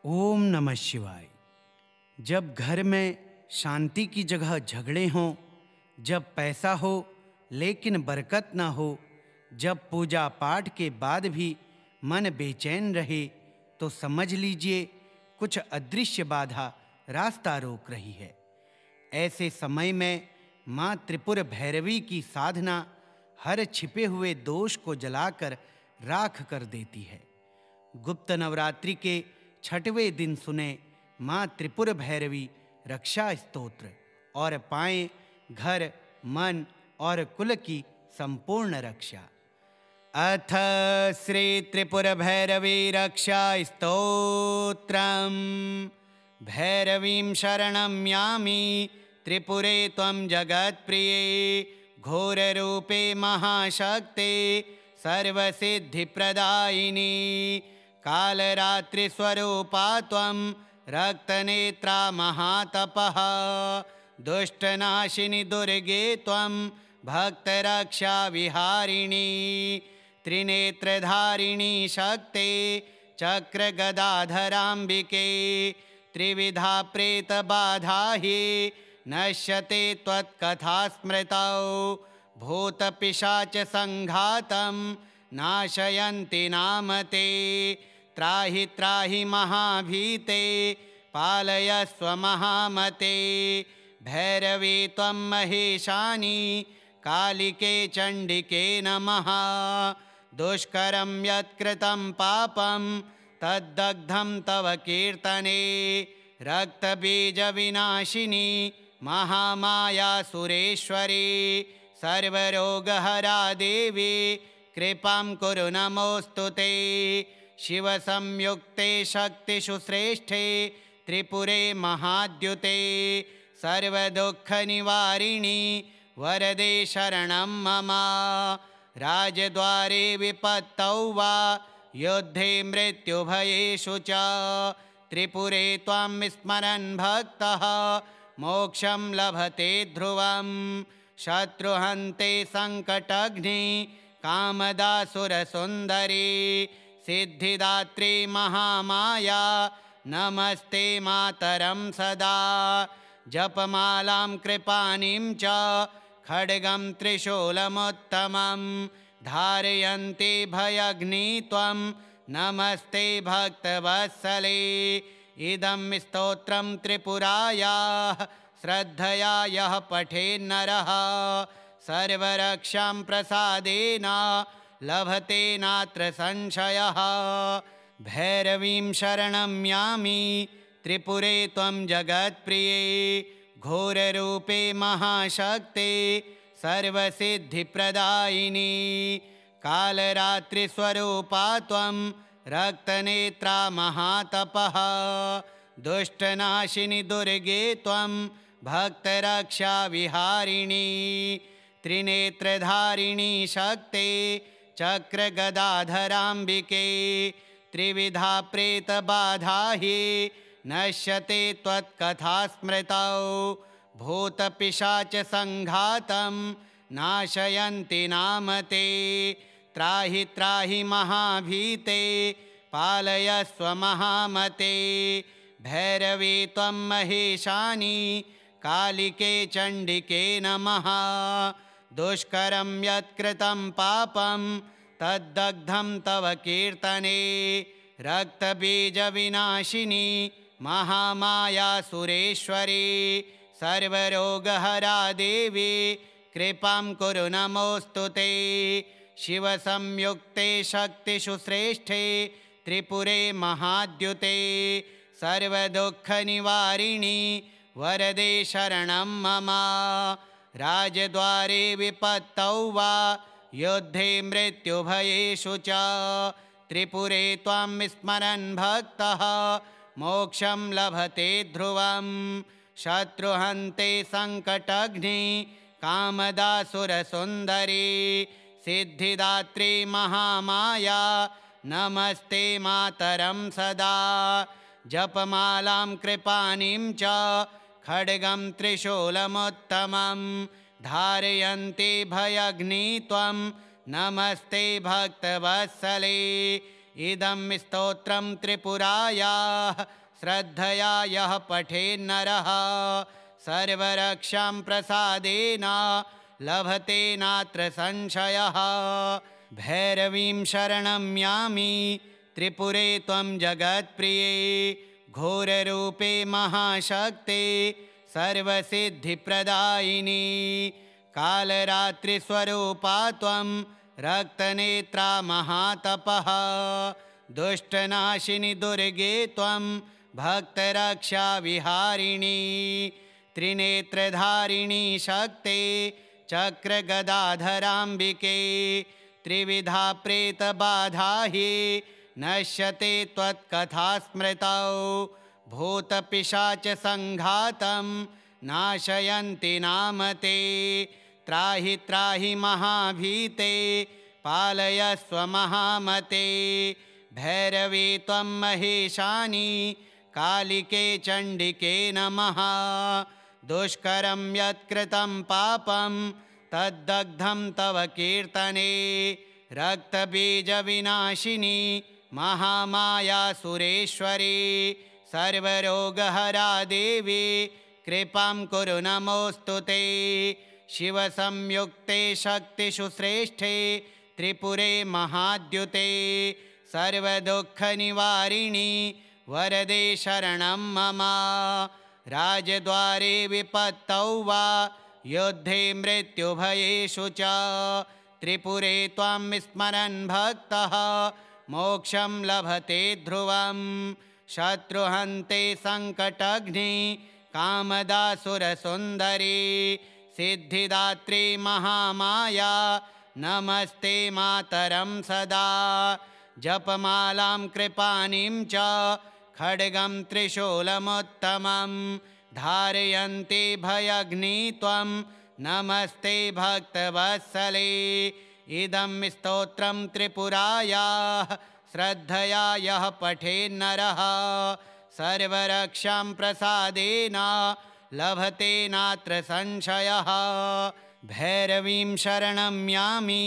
ओम नमः शिवाय। जब घर में शांति की जगह झगड़े हों, जब पैसा हो लेकिन बरकत ना हो, जब पूजा पाठ के बाद भी मन बेचैन रहे, तो समझ लीजिए कुछ अदृश्य बाधा रास्ता रोक रही है। ऐसे समय में माँ त्रिपुर भैरवी की साधना हर छिपे हुए दोष को जलाकर राख कर देती है। गुप्त नवरात्रि के छठवें दिन सुने माँ त्रिपुर भैरवी रक्षा स्तोत्र और पाएं घर, मन और कुल की संपूर्ण रक्षा। अथ श्री त्रिपुर भैरवी रक्षा स्तोत्रम्। भैरवीं शरणं यामि त्रिपुरे त्वं जगत्प्रिये, घोररूपे महाशक्ते सर्वसिद्धिप्रदायिनी। कालरात्रिस्वरूपा त्वं रक्तनेत्रा महातपः, दुष्टनाशिनि दुर्गे त्वं भक्तरक्षा विहारिणी। त्रिनेत्रधारिणी शक्ते चक्रगदाधराम्बिके, त्रिविधा प्रेतबाधा हि नश्यते त्वत्कथा स्मृतौ। भूतपिशाच संघातं नाशयन्ति नाम ते, त्राहि त्राहि महाभीते पालयस्व महामते। भैरवी त्वं महेशानी कालिके चण्डिके नमः। दुष्करं यत्कृतं पापं तद्दग्धं तव कीर्तने। रक्तबीजविनाशिनी महामाया सुरेश्वरी, सर्वरोगहरा देवी कृपां कुरु नमोऽस्तु ते। शिवसंयुक्ते शक्तिषु श्रेष्ठे त्रिपुरे महाद्युते, सर्वदुःखनिवारिणी वरदे शरणं मम। राजद्वारे विपत्तौ वा युद्धे मृत्युभयेषु च, त्रिपुरे त्वां स्मरन् भक्तः मोक्षं लभते ध्रुवं। शत्रुहन्ते सङ्कटघ्नि कामदासुरसुन्दरी, सिद्धिदात्री महामाया नमस्ते मातरं सदा। जपमालां कृपाणिं च खड्गं त्रिशूलमुत्तमं, धारयन्ति भयघ्नि त्वं नमस्ते भक्तवत्सले। इदं स्तोत्रं त्रिपुरायाः श्रद्धया यः पठेन्नरः, सर्वरक्षां प्रसादेन लभते नात्र संशयः। भैरवीं शरणं यामि त्रिपुरे त्वं जगत्प्रिये, घोररूपे महाशक्ते सर्वसिद्धिप्रदायिनी। कालरात्रिस्वरूपा त्वं रक्तनेत्रा महातपः, दुष्टनाशिनि दुर्गे त्वं भक्तरक्षा विहारिणी। त्रिनेत्रधारिणी शक्ते चक्रगदाधराम्बिके, त्रिविधा प्रेतबाधा हि नश्यते त्वत्कथा स्मृतौ। भूतपिशाच संघातं नाशयन्ति नाम ते, त्राहि त्राहि महाभीते पालयस्व महामते। भैरवी त्वं महेशानी कालिके चण्डिके नमः। दुष्करं यत्कृतं पापं तद्दग्धं तव कीर्तने। रक्तबीजविनाशिनी महामाया सुरेश्वरी, सर्वरोगहरा देवी कृपां कुरु नमोऽस्तु ते। शिवसंयुक्ते शक्तिषु श्रेष्ठे त्रिपुरे महाद्युते, सर्वदुःखनिवारिणी वरदे शरणं मम। राजद्वारे विपत्तौ वा युद्धे मृत्युभयेषु च, त्रिपुरे त्वां स्मरन् भक्तः मोक्षं लभते ध्रुवं। शत्रुहन्ते सङ्कटघ्नि कामदासुरसुन्दरी, सिद्धिदात्री महामाया नमस्ते मातरं सदा। जपमालां कृपाणिं च खड्गं त्रिशूलमुत्तमं, धारयन्ति भयघ्नि त्वं नमस्ते भक्तवत्सले। इदं स्तोत्रं त्रिपुरायाः श्रद्धया यः पठेन्नरः सर्वरक्षां प्रसादेन लभते नात्र संशयः। भैरवीं शरणं यामि त्रिपुरे त्वं जगत्प्रिये घोररूपे महाशक्ते सर्वसिद्धिप्रदायिनी कालरात्रिस्वरूपा त्वं रक्तनेत्रा महातपः दुष्टनाशिनि दुर्गे त्वं भक्तरक्षा विहारिणी त्रिनेत्रधारिणी शक्ते चक्रगदाधराम्बिके त्रिविधा प्रेतबाधा हि नश्यते त्वत्कथा स्मृतौ भूतपिशाचसङ्घातं नाशयन्ति नाम ते त्राहि त्राहि महाभीते पालयस्व महामते भैरवी त्वं महेशानि कालिके चण्डिके नमः दुष्करं यत्कृतं पापं तद्दग्धं तव कीर्तने रक्तबीजविनाशिनी महामाया सुरेश्वरी सर्वरोगहरा देवी कृपां कुरु नमोऽस्तु ते शिवसंयुक्ते शक्तिषु श्रेष्ठे त्रिपुरे महाद्युते सर्वदुःखनिवारिणि वरदे शरणं मम राजद्वारे विपत्तौ वा युद्धे मृत्युभयेषु च त्रिपुरे त्वां विस्मरन् भक्तः मोक्षं लभते ध्रुवं शत्रुहन्ते सङ्कटघ्नि कामदासुरसुन्दरी सिद्धिदात्री महामाया नमस्ते मातरं सदा जपमालां कृपाणिं च खड्गं त्रिशूलमुत्तमं धारयन्ति भयघ्नि त्वं नमस्ते भक्तवत्सले इदं स्तोत्रं त्रिपुरायाः श्रद्धया यः पठेन्नरः सर्वरक्षां प्रसादेन लभते नात्र संशयः। भैरवीं शरणं यामि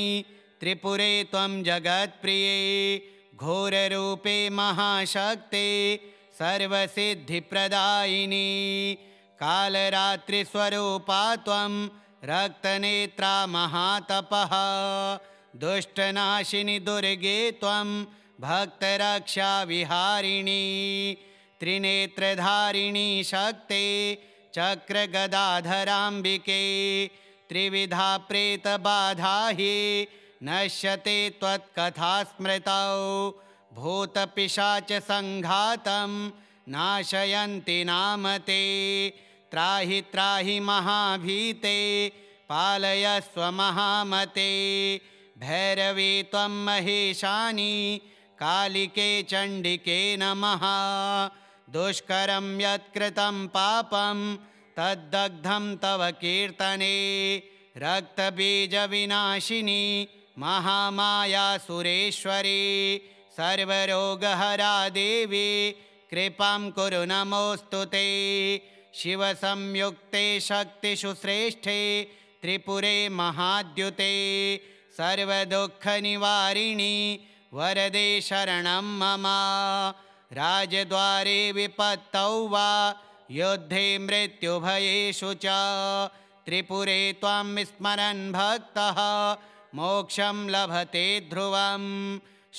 त्रिपुरे त्वं जगत्प्रिये घोररूपे महाशक्ते सर्वसिद्धिप्रदायिनी कालरात्रिस्वरूपा त्वं रक्तनेत्रा महातपः दुष्टनाशिनि दुर्गे त्वं भक्तरक्षा विहारिणी त्रिनेत्रधारिणी शक्ते चक्रगदाधराम्बिके त्रिविधा प्रेतबाधा हि नश्यते त्वत्कथा स्मृतौ भूतपिशाचसङ्घातं नाशयन्ति नाम ते त्राहि त्राहि महाभीते पालयस्व महामते भैरवी त्वं महेशानि कालिके चण्डिके नमः दुष्करं यत्कृतं पापं तद्दग्धं तव कीर्तने रक्तबीजविनाशिनी महामाया सुरेश्वरी सर्वरोगहरा देवी कृपां कुरु नमोऽस्तु ते शिवसंयुक्ते शक्तिषु श्रेष्ठे त्रिपुरे महाद्युते सर्वदुःखनिवारिणि वरदे शरणं मम राजद्वारे विपत्तौ वा युद्धे मृत्युभयेषु च त्रिपुरे त्वां विस्मरन् भक्तः मोक्षं लभते ध्रुवं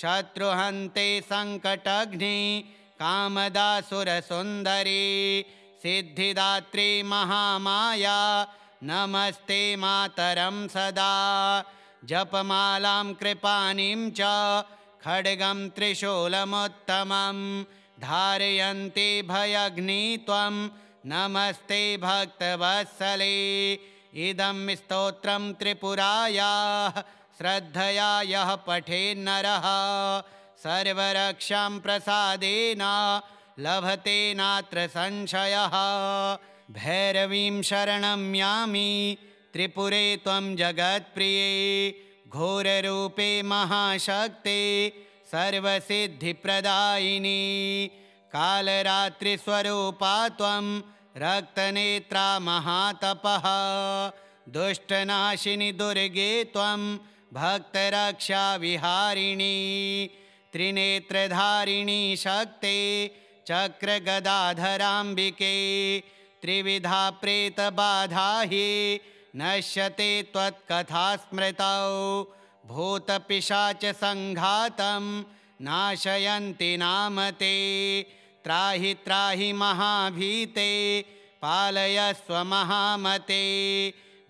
शत्रुहन्ते सङ्कटघ्नि कामदासुरसुन्दरी सिद्धिदात्री महामाया नमस्ते मातरं सदा जपमालां कृपाणिं च खड्गं त्रिशूलमुत्तमं धारयन्ति भयघ्नि त्वं नमस्ते भक्तवत्सले इदं स्तोत्रं त्रिपुरायाः श्रद्धया यः पठेन्नरः सर्वरक्षां प्रसादेन लभते नात्र संशयः। भैरवीं शरणं यामि त्रिपुरे त्वं जगत्प्रिये घोररूपे महाशक्ते सर्वसिद्धिप्रदायिनी कालरात्रिस्वरूपा त्वं रक्तनेत्रा महातपः दुष्टनाशिनि दुर्गे त्वं भक्तरक्षा विहारिणी त्रिनेत्रधारिणी शक्ते चक्रगदाधराम्बिके त्रिविधा प्रेतबाधा हि नश्यते त्वत्कथा स्मृतौ भूतपिशाचसङ्घातं नाशयन्ति नाम ते त्राहि त्राहि महाभीते पालयस्व महामते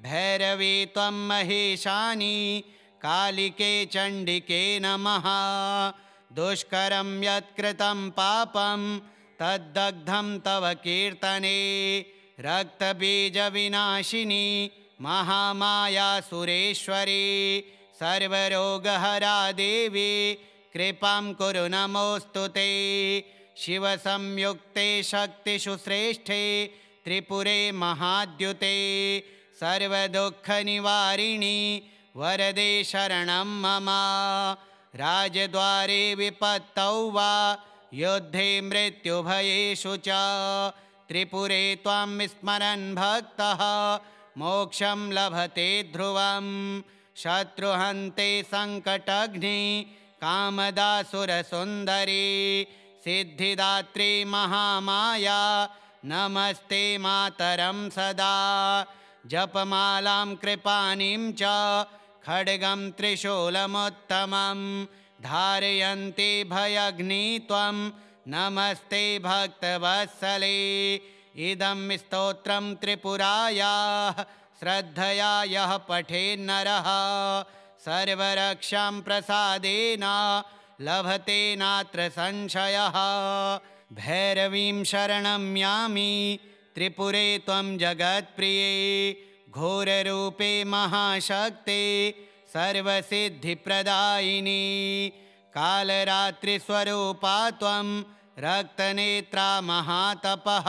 भैरवी त्वं महेशानि कालिके चण्डिके नमः दुष्करं यत्कृतं पापं तद्दग्धं तव कीर्तने रक्तबीजविनाशिनी महामाया सुरेश्वरी सर्वरोगहरा देवी कृपां कुरु नमोऽस्तु ते शिवसंयुक्ते शक्तिषु श्रेष्ठे त्रिपुरे महाद्युते सर्वदुःखनिवारिणि वरदे शरणं मम राजद्वारे विपत्तौ वा युद्धे मृत्युभयेषु च त्रिपुरे त्वां स्मरन् भक्तः मोक्षं लभते ध्रुवं शत्रुहन्ते सङ्कटघ्नि कामदासुरसुन्दरी सिद्धिदात्री महामाया नमस्ते मातरं सदा जपमालां कृपाणिं च खड्गं त्रिशूलमुत्तमं धारयन्ति भयग्नि त्वं नमस्ते भक्तवत्सले इदं स्तोत्रं त्रिपुरायाः श्रद्धया यः पठेन्नरः सर्वरक्षां प्रसादेन लभते नात्र संशयः भैरवीं शरणं यामि त्रिपुरे त्वं जगत्प्रिये घोररूपे महाशक्ते सर्वसिद्धिप्रदायिनी कालरात्रिस्वरूपा त्वं रक्तनेत्रा महातपः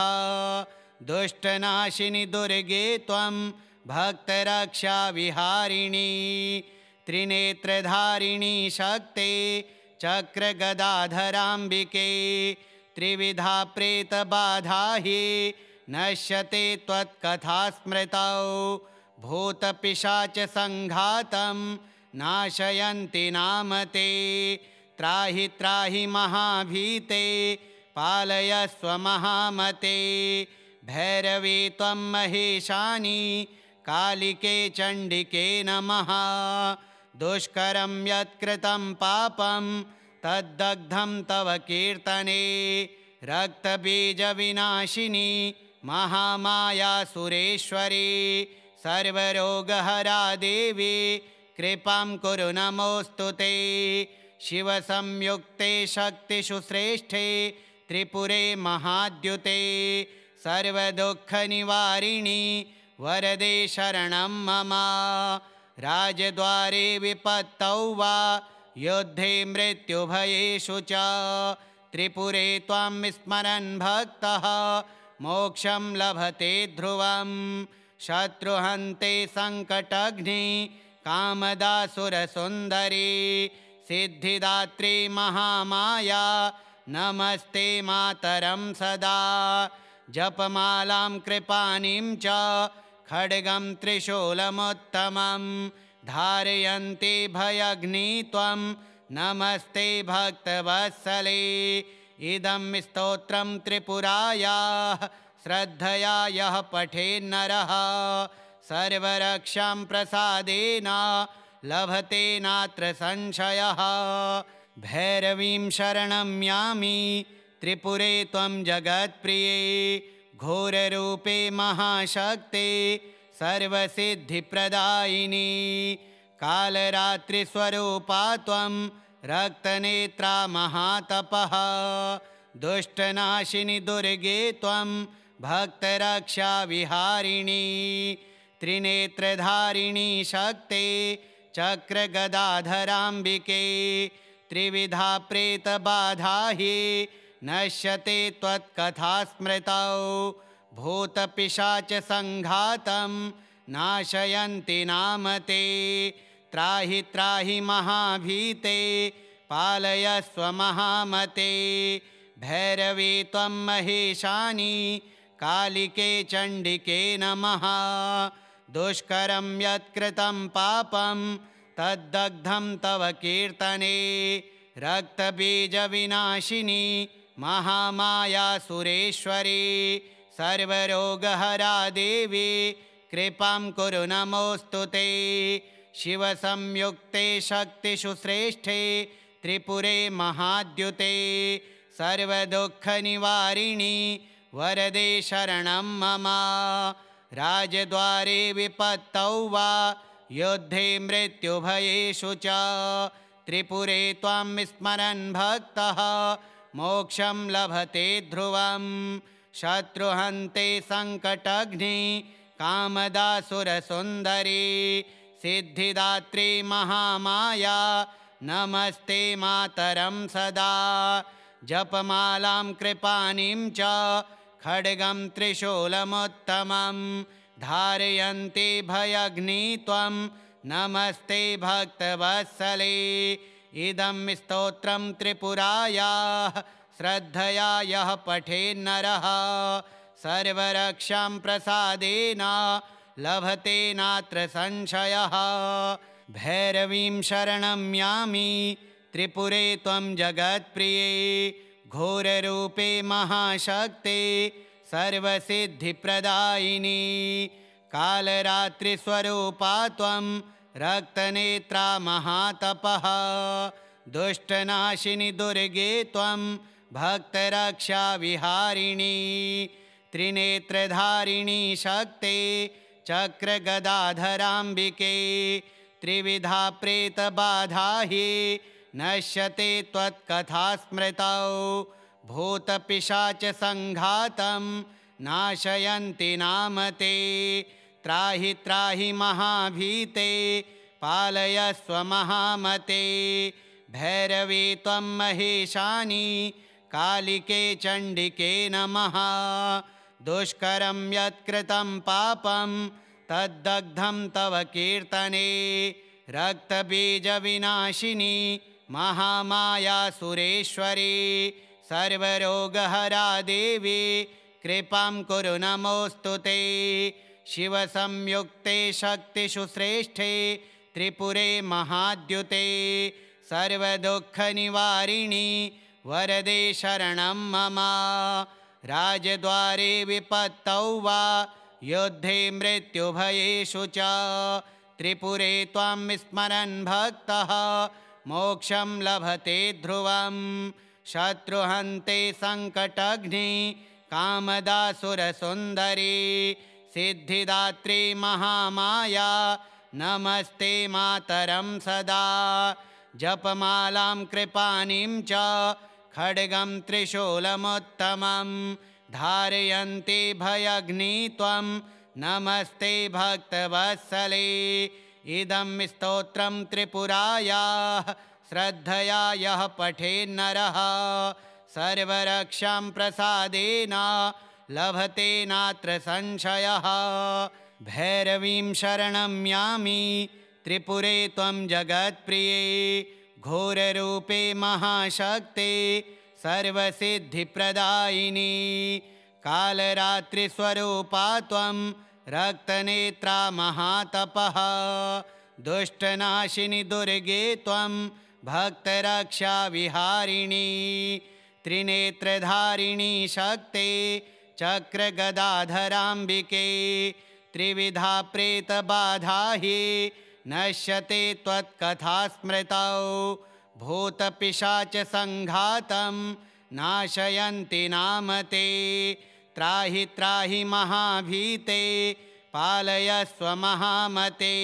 दुष्टनाशिनि दुर्गे त्वं भक्तरक्षाविहारिणी त्रिनेत्रधारिणी शक्ते चक्रगदाधराम्बिके त्रिविधा प्रेतबाधा हि नश्यते त्वत्कथा स्मृतौ भूतपिशाचसङ्घातं नाशयन्ति नाम ते त्राहि त्राहि महाभीते पालयस्व महामते भैरवी त्वं महेशानि कालिके चण्डिके नमः दुष्करं यत्कृतं पापं तद्दग्धं तव कीर्तने रक्तबीजविनाशिनी महामाया सुरेश्वरी सर्वरोगहरा देवी कृपां कुरु नमोऽस्तु ते शिवसंयुक्ते शक्तिषु श्रेष्ठे त्रिपुरे महाद्युते सर्वदुःखनिवारिणि वरदे शरणं मम राजद्वारे विपत्तौ वा युद्धे मृत्युभयेषु च त्रिपुरे त्वां स्मरन् भक्तः मोक्षं लभते ध्रुवं शत्रुहन्ते सङ्कटघ्नि कामदासुरसुन्दरी सिद्धिदात्री महामाया नमस्ते मातरं सदा जपमालां कृपाणिं च खड्गं त्रिशूलमुत्तमं धारयन्ति भयग्नि त्वं नमस्ते भक्तवत्सले इदं स्तोत्रं त्रिपुरायाः श्रद्धया यः पठेन्नरः सर्वरक्षां प्रसादेन लभते नात्र संशयः भैरवीं शरणं यामि त्रिपुरे त्वं जगत्प्रिये घोररूपे महाशक्ते सर्वसिद्धिप्रदायिनी कालरात्रिस्वरूपा त्वं रक्तनेत्रा महातपः दुष्टनाशिनि दुर्गे त्वं भक्तरक्षाविहारिणी त्रिनेत्रधारिणी शक्ते चक्रगदाधराम्बिके त्रिविधा प्रेतबाधा हि नश्यते त्वत्कथा स्मृतौ भूतपिशाचसङ्घातं नाशयन्ति नाम ते त्राहि त्राहि महाभीते पालयस्व महामते भैरवी त्वं महेशानि कालिके चण्डिके नमः दुष्करं यत्कृतं पापं तद्दग्धं तव कीर्तने रक्तबीजविनाशिनी महामाया सुरेश्वरी सर्वरोगहरा देवी कृपां कुरु नमोऽस्तु ते। शिवसंयुक्ते शक्तिषु श्रेष्ठे त्रिपुरे महाद्युते सर्वदुःखनिवारिणि वरदे शरणं मम। राजद्वारे विपत्तौ वा युद्धे मृत्युभयेषु च त्रिपुरे त्वां विस्मरन् भक्तः मोक्षं लभते ध्रुवं। शत्रुहन्ते सङ्कटघ्नि कामदासुरसुन्दरी सिद्धिदात्री महामाया नमस्ते मातरं सदा। जपमालां कृपाणिं च खड्गं त्रिशूलमुत्तमं धारयन्ति भयघ्नि त्वं नमस्ते भक्तवत्सले। इदं स्तोत्रं त्रिपुरायाः श्रद्धया यः पठेन्नरः सर्वरक्षां प्रसादेन लभते नात्र संशयः। भैरवीं शरणं यामि त्रिपुरे त्वं जगत्प्रिये घोररूपे महाशक्ते सर्वसिद्धिप्रदायिनी कालरात्रिस्वरूपा त्वं रक्तनेत्रा महातपः दुष्टनाशिनि दुर्गे त्वं भक्तरक्षा विहारिणी त्रिनेत्रधारिणी शक्ते चक्रगदाधराम्बिके त्रिविधा प्रेतबाधा हि नश्यते त्वत्कथा स्मृतौ भूतपिशाचसङ्घातं नाशयन्ति नाम ते। त्राहि त्राहि महाभीते पालयस्व महामते। भैरवी त्वं महेशानि कालिके चण्डिके नमः। दुष्करं यत्कृतं पापं तद्दग्धं तव कीर्तने रक्तबीजविनाशिनी महामाया सुरेश्वरी सर्वरोगहरा देवी कृपां कुरु नमोऽस्तु ते। शिवसंयुक्ते शक्तिषु श्रेष्ठे त्रिपुरे महाद्युते सर्वदुःखनिवारिणि वरदे शरणं मम। राजद्वारे विपत्तौ वा युद्धे मृत्युभयेषु च त्रिपुरे त्वां विस्मरन् भक्तः मोक्षं लभते ध्रुवं। शत्रुहन्ते सङ्कटघ्नि कामदासुरसुन्दरी सिद्धिदात्री महामाया नमस्ते मातरं सदा। जपमालां कृपाणिं च खड्गं त्रिशूलमुत्तमं धारयन्ति भयघ्नि त्वं नमस्ते भक्तवत्सले। इदं स्तोत्रं त्रिपुरायाः श्रद्धया यः पठेन्नरः सर्वरक्षां प्रसादेन लभते नात्र संशयः। भैरवीं शरणं यामि त्रिपुरे त्वं जगत्प्रिये घोररूपे महाशक्ते सर्वसिद्धिप्रदायिनी कालरात्रिस्वरूपा त्वं रक्तनेत्रा महातपः दुष्टनाशिनि दुर्गे त्वं भक्तरक्षा विहारिणी त्रिनेत्रधारिणी शक्ते चक्रगदाधराम्बिके त्रिविधा प्रेतबाधा हि नश्यते त्वत्कथा स्मृतौ भूतपिशाचसङ्घातं नाशयन्ति नाम ते। त्राहि त्राहि महाभीते पालयस्व महामते।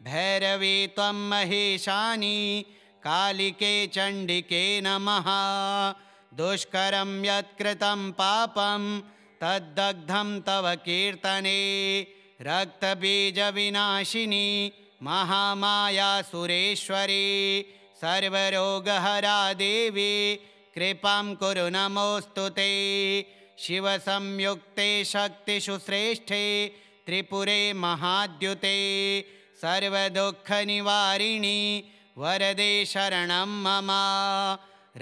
भैरवी त्वं महेशानि कालिके चण्डिके नमः। दुष्करं यत्कृतं पापं तद्दग्धं तव कीर्तने रक्तबीजविनाशिनी महामाया सुरेश्वरी सर्वरोगहरा देवी कृपां कुरु नमोऽस्तु ते। शिवसंयुक्ते शक्तिषु श्रेष्ठे त्रिपुरे महाद्युते सर्वदुःखनिवारिणि वरदे शरणं मम।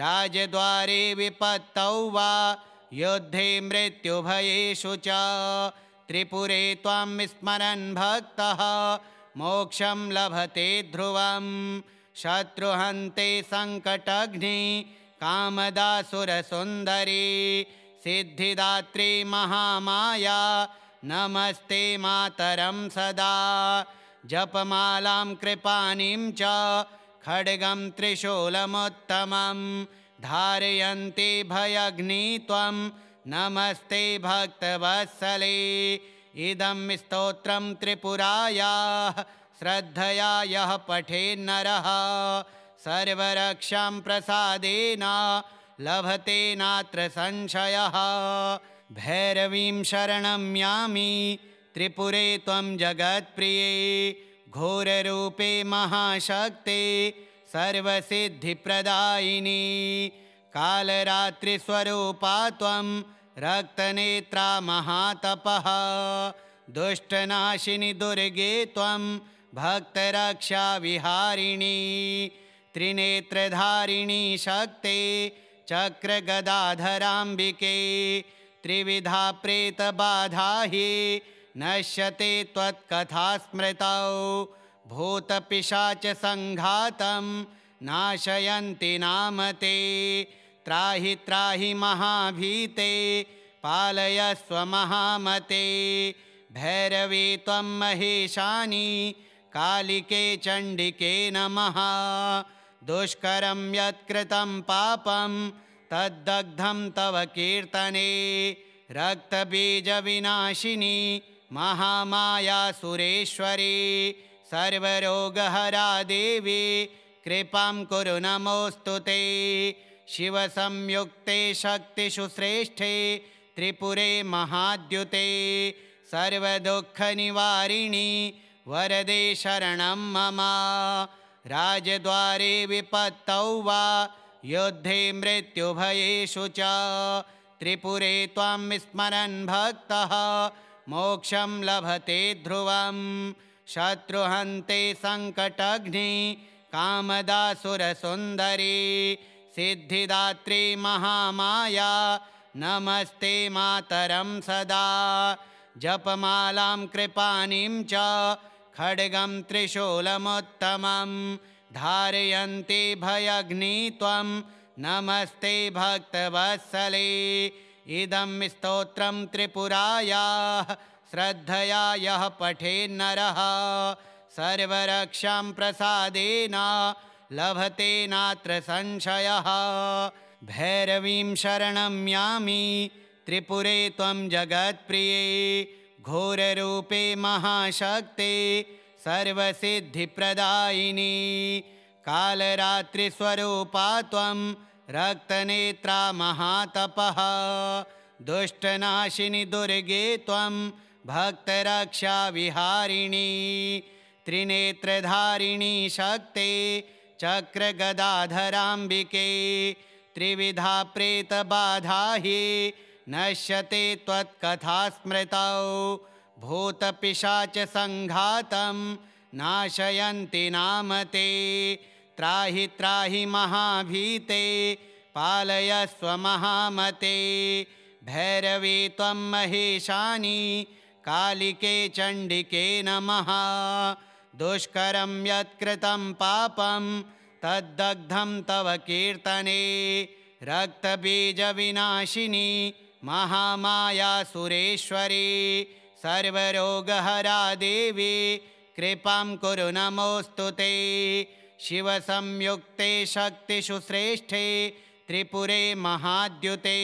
राजद्वारे विपत्तौ वा युद्धे मृत्युभयेषु च त्रिपुरे त्वां विस्मरन् भक्तः मोक्षं लभते ध्रुवं। शत्रुहन्ते संकटघ्नि कामदासुरसुन्दरी सिद्धिदात्री महामाया नमस्ते मातरं सदा जपमालां कृपाणीं च खड्गं त्रिशूलमुत्तमं धारयन्ति भयघ्नि त्वं नमस्ते भक्तवत्सले इदं स्तोत्रं त्रिपुरायाः श्रद्धया यः पठेन्नरः सर्वरक्षां प्रसादेन लभते नात्र संशयः भैरवीं शरणं यामि त्रिपुरे त्वं जगत्प्रिये घोररूपे महाशक्ते सर्वसिद्धिप्रदायिनी कालरात्रिस्वरूपा त्वं रक्तनेत्रा महातपः दुष्टनाशिनि दुर्गे त्वं भक्तरक्षाविहारिणी त्रिनेत्रधारिणी शक्ते चक्रगदाधराम्बिके त्रिविधा प्रेतबाधा हि नश्यते त्वत्कथा स्मृतौ भूतपिशाचसङ्घातं नाशयन्ति नाम ते त्राहि त्राहि महाभीते पालयस्व महामते भैरवी त्वं महेशानि कालिके चण्डिके नमः दुष्करं यत्कृतं पापं तद्दग्धं तव कीर्तने रक्तबीजविनाशिनी महामाया सुरेश्वरी सर्वरोगहरा देवी कृपां कुरु नमोऽस्तु ते शिवसंयुक्ते शक्तिषु श्रेष्ठे त्रिपुरे महाद्युते सर्वदुःखनिवारिणी वरदे शरणं मम राजद्वारे विपत्तौ वा युद्धे मृत्युभयेषु च त्रिपुरे त्वां स्मरन् भक्तः मोक्षं लभते ध्रुवं शत्रुहन्ते संकटघ्नि कामदासुरसुन्दरी सिद्धिदात्री महामाया नमस्ते मातरं सदा जपमालां कृपाणीं च खड्गं त्रिशूलमुत्तमं धारयन्ति भयघ्नि त्वं नमस्ते भक्तवत्सले इदं स्तोत्रं त्रिपुरायाः श्रद्धया यः पठेन्नरः सर्वरक्षां प्रसादेन लभते नात्र संशयः भैरवीं शरणं यामि त्रिपुरे त्वं जगत्प्रिये घोररूपे महाशक्ते सर्वसिद्धिप्रदायिनी कालरात्रिस्वरूपा त्वं रक्तनेत्रा महातपः दुष्टनाशिनि दुर्गे त्वं भक्तरक्षाविहारिणी त्रिनेत्रधारिणी शक्ते चक्रगदाधराम्बिके त्रिविधा प्रेतबाधा हि नश्यते त्वत्कथा स्मृतौ भूतपिशाचसङ्घातं नाशयन्ति नाम ते त्राहि त्राहि महाभीते पालयस्व महामते भैरवी त्वं महेशानि कालिके चण्डिके नमः दुष्करं यत्कृतं पापं तद्दग्धं तव कीर्तने रक्तबीजविनाशिनी महामाया सुरेश्वरी सर्वरोगहरा देवी कृपां कुरु नमोऽस्तु ते शिवसंयुक्ते शक्तिषु श्रेष्ठे त्रिपुरे महाद्युते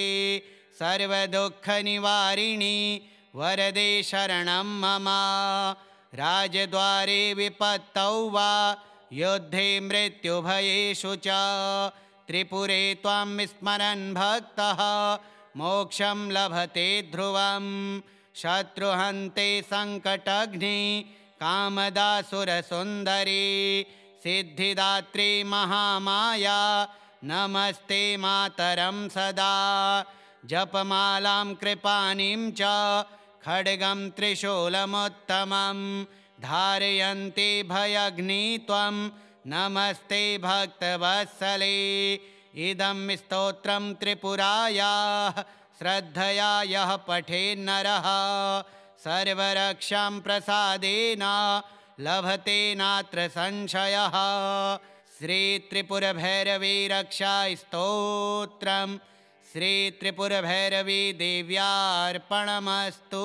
सर्वदुःखनिवारिणी वरदे शरणं मम राजद्वारे विपत्तौ वा युद्धे मृत्युभयेषु च त्रिपुरे त्वां स्मरन् भक्तः मोक्षं लभते ध्रुवं शत्रुहन्ते संकटघ्नि कामदासुरसुन्दरी सिद्धिदात्री महामाया नमस्ते मातरं सदा जपमालां कृपाणीं च खड्गं त्रिशूलमुत्तमं धारयन्ति भयघ्नि त्वं नमस्ते भक्तवत्सले इदं स्तोत्रं त्रिपुरायाः श्रद्धया यः पठेन्नरः सर्वरक्षां प्रसादेन लभते नात्र संशयः श्री त्रिपुरभैरवी रक्षा स्तोत्रम् श्री त्रिपुरभैरवी देव्यार्पणमस्तु।